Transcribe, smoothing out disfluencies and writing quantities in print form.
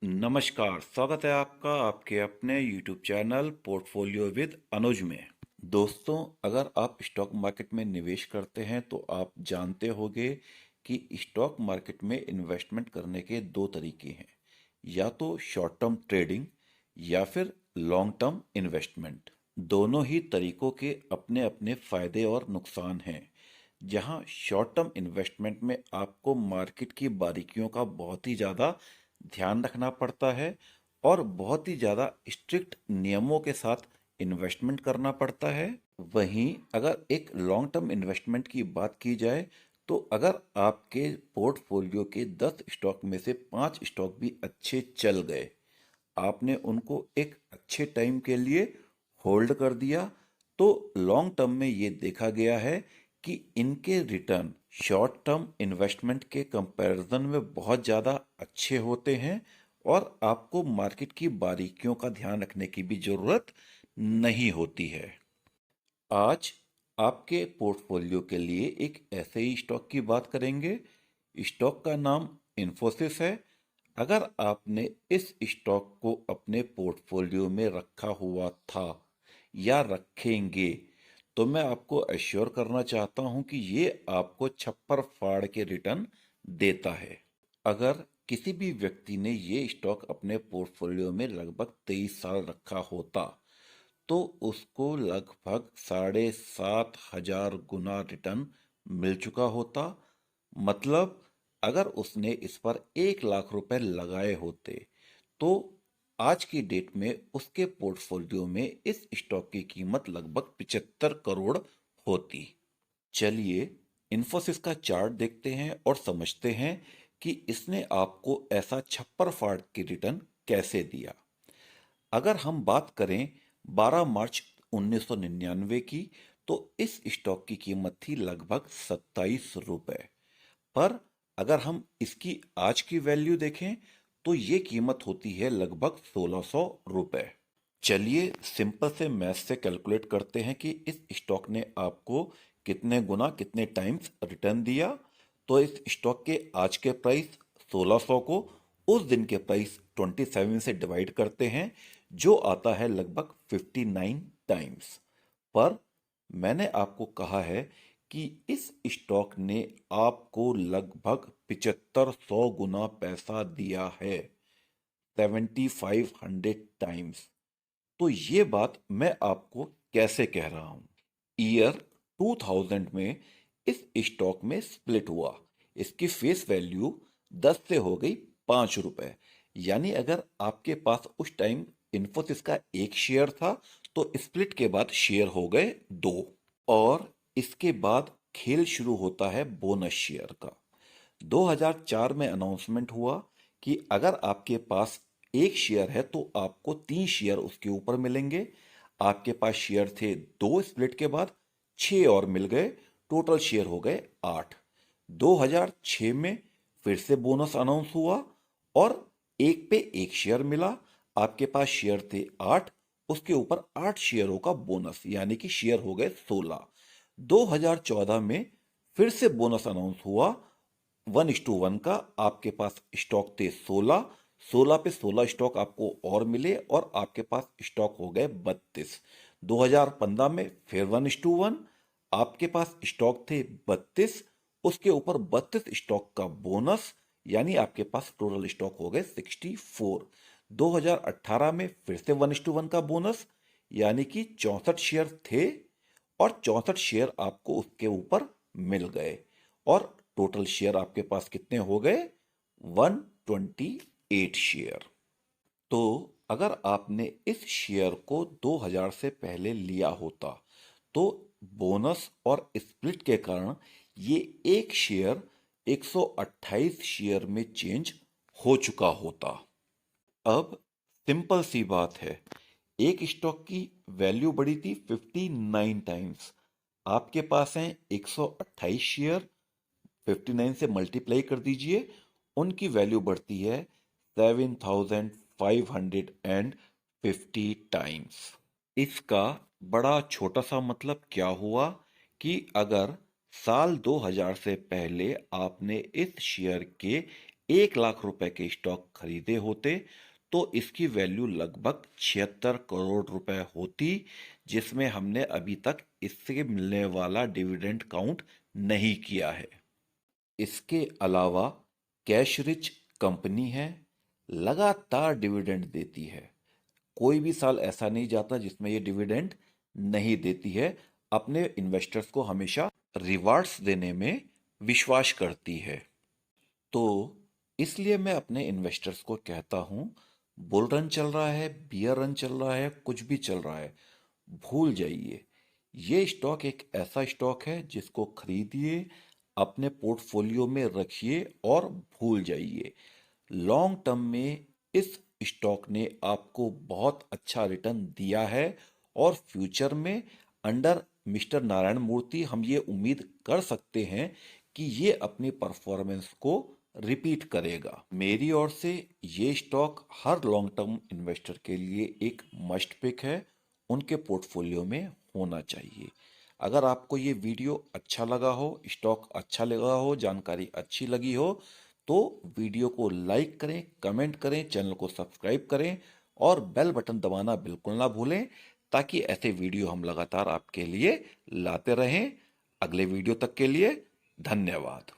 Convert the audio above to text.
नमस्कार, स्वागत है आपका आपके अपने YouTube चैनल पोर्टफोलियो विद अनुज में। दोस्तों, अगर आप स्टॉक मार्केट में निवेश करते हैं तो आप जानते होंगे कि स्टॉक मार्केट में इन्वेस्टमेंट करने के दो तरीके हैं, या तो शॉर्ट टर्म ट्रेडिंग या फिर लॉन्ग टर्म इन्वेस्टमेंट। दोनों ही तरीकों के अपने अपने फायदे और नुकसान हैं। जहां शॉर्ट टर्म इन्वेस्टमेंट में आपको मार्केट की बारीकियों का बहुत ही ज़्यादा ध्यान रखना पड़ता है और बहुत ही ज़्यादा स्ट्रिक्ट नियमों के साथ इन्वेस्टमेंट करना पड़ता है। वहीं अगर एक लॉन्ग टर्म इन्वेस्टमेंट की बात की जाए तो अगर आपके पोर्टफोलियो के 10 स्टॉक में से 5 स्टॉक भी अच्छे चल गए, आपने उनको एक अच्छे टाइम के लिए होल्ड कर दिया, तो लॉन्ग टर्म में ये देखा गया है कि इनके रिटर्न शॉर्ट टर्म इन्वेस्टमेंट के कंपैरिजन में बहुत ज़्यादा अच्छे होते हैं और आपको मार्केट की बारीकियों का ध्यान रखने की भी ज़रूरत नहीं होती है। आज आपके पोर्टफोलियो के लिए एक ऐसे ही स्टॉक की बात करेंगे। स्टॉक का नाम इन्फोसिस है। अगर आपने इस स्टॉक को अपने पोर्टफोलियो में रखा हुआ था या रखेंगे तो मैं आपको एश्योर करना चाहता हूं कि ये आपको छप्पर फाड़ के रिटर्न देता है। अगर किसी भी व्यक्ति ने ये स्टॉक अपने पोर्टफोलियो में लगभग 23 साल रखा होता तो उसको लगभग 7,500 गुना रिटर्न मिल चुका होता। मतलब अगर उसने इस पर 1 लाख रुपए लगाए होते तो आज की डेट में उसके पोर्टफोलियो में इस स्टॉक की कीमत लगभग 75 करोड़ होती। चलिए इन्फोसिस का चार्ट देखते हैं और समझते हैं कि इसने आपको ऐसा छप्पर फाड़ के रिटर्न कैसे दिया। अगर हम बात करें 12 मार्च 1999 की, तो इस स्टॉक की कीमत थी लगभग 27 रुपए। पर अगर हम इसकी आज की वैल्यू देखें तो ये कीमत होती है लगभग 1600 रुपए। चलिए सिंपल से मैथ से कैलकुलेट करते हैं कि इस स्टॉक ने आपको कितने गुना कितने टाइम्स रिटर्न दिया। तो इस स्टॉक के आज के प्राइस 1600 को उस दिन के प्राइस 27 से डिवाइड करते हैं, जो आता है लगभग 59 टाइम्स। पर मैंने आपको कहा है कि इस स्टॉक ने आपको लगभग 7500 गुना पैसा दिया है, 7500 टाइम्स। तो ये बात मैं आपको कैसे कह रहा हूं। ईयर 2000 में इस स्टॉक में स्प्लिट हुआ। इसकी फेस वैल्यू 10 से हो गई 5 रुपए। यानी अगर आपके पास उस टाइम इन्फोसिस का एक शेयर था तो स्प्लिट के बाद शेयर हो गए दो। और इसके बाद खेल शुरू होता है बोनस शेयर का। 2004 में अनाउंसमेंट हुआ कि अगर आपके पास एक शेयर है तो आपको 3 शेयर उसके ऊपर मिलेंगे। आपके पास शेयर थे दो, स्प्लिट के बाद 6 और मिल गए, टोटल शेयर हो गए 8। 2006 में फिर से बोनस अनाउंस हुआ और एक पे एक शेयर मिला। आपके पास शेयर थे 8, उसके ऊपर 8 शेयरों का बोनस, यानी कि शेयर हो गए 16। 2014 में फिर से बोनस अनाउंस हुआ 1:1 का। आपके पास स्टॉक थे 16, 16 पे 16 स्टॉक आपको और मिले और आपके पास स्टॉक हो गए 32। 2015 में फिर 1:1, आपके पास स्टॉक थे 32, उसके ऊपर 32 स्टॉक का बोनस, यानी आपके पास टोटल स्टॉक हो गए 64। 2018 में फिर से 1:1 का बोनस, यानी कि 64 शेयर थे और 64 शेयर आपको उसके ऊपर मिल गए और टोटल शेयर आपके पास कितने हो गए, 128 शेयर। तो अगर आपने इस शेयर को 2000 से पहले लिया होता तो बोनस और स्प्लिट के कारण ये एक शेयर 128 शेयर में चेंज हो चुका होता। अब सिंपल सी बात है, एक स्टॉक की वैल्यू बढ़ी थी 59 टाइम्स। आपके पास हैं 128 शेयर, 59 से मल्टीप्लाई कर दीजिए, उनकी वैल्यू बढ़ती है 7,550 टाइम्स। इसका बड़ा छोटा सा मतलब क्या हुआ कि अगर साल 2000 से पहले आपने इस शेयर के 1 लाख रुपए के स्टॉक खरीदे होते तो इसकी वैल्यू लगभग 76 करोड़ रुपए होती, जिसमें हमने अभी तक इससे मिलने वाला डिविडेंड काउंट नहीं किया है। इसके अलावा कैश रिच कंपनी है, लगातार डिविडेंड देती है। कोई भी साल ऐसा नहीं जाता जिसमें ये डिविडेंड नहीं देती है। अपने इन्वेस्टर्स को हमेशा रिवार्ड्स देने में विश्वास करती है। तो इसलिए मैं अपने इन्वेस्टर्स को कहता हूं, बुल रन चल रहा है, बियर रन चल रहा है, कुछ भी चल रहा है, भूल जाइए। ये स्टॉक एक ऐसा स्टॉक है जिसको खरीदिए, अपने पोर्टफोलियो में रखिए और भूल जाइए। लॉन्ग टर्म में इस स्टॉक ने आपको बहुत अच्छा रिटर्न दिया है और फ्यूचर में अंडर मिस्टर नारायण मूर्ति हम ये उम्मीद कर सकते हैं कि ये अपनी परफॉर्मेंस को रिपीट करेगा। मेरी ओर से ये स्टॉक हर लॉन्ग टर्म इन्वेस्टर के लिए एक मस्ट पिक है, उनके पोर्टफोलियो में होना चाहिए। अगर आपको ये वीडियो अच्छा लगा हो, स्टॉक अच्छा लगा हो, जानकारी अच्छी लगी हो, तो वीडियो को लाइक करें, कमेंट करें, चैनल को सब्सक्राइब करें और बेल बटन दबाना बिल्कुल ना भूलें, ताकि ऐसे वीडियो हम लगातार आपके लिए लाते रहें। अगले वीडियो तक के लिए धन्यवाद।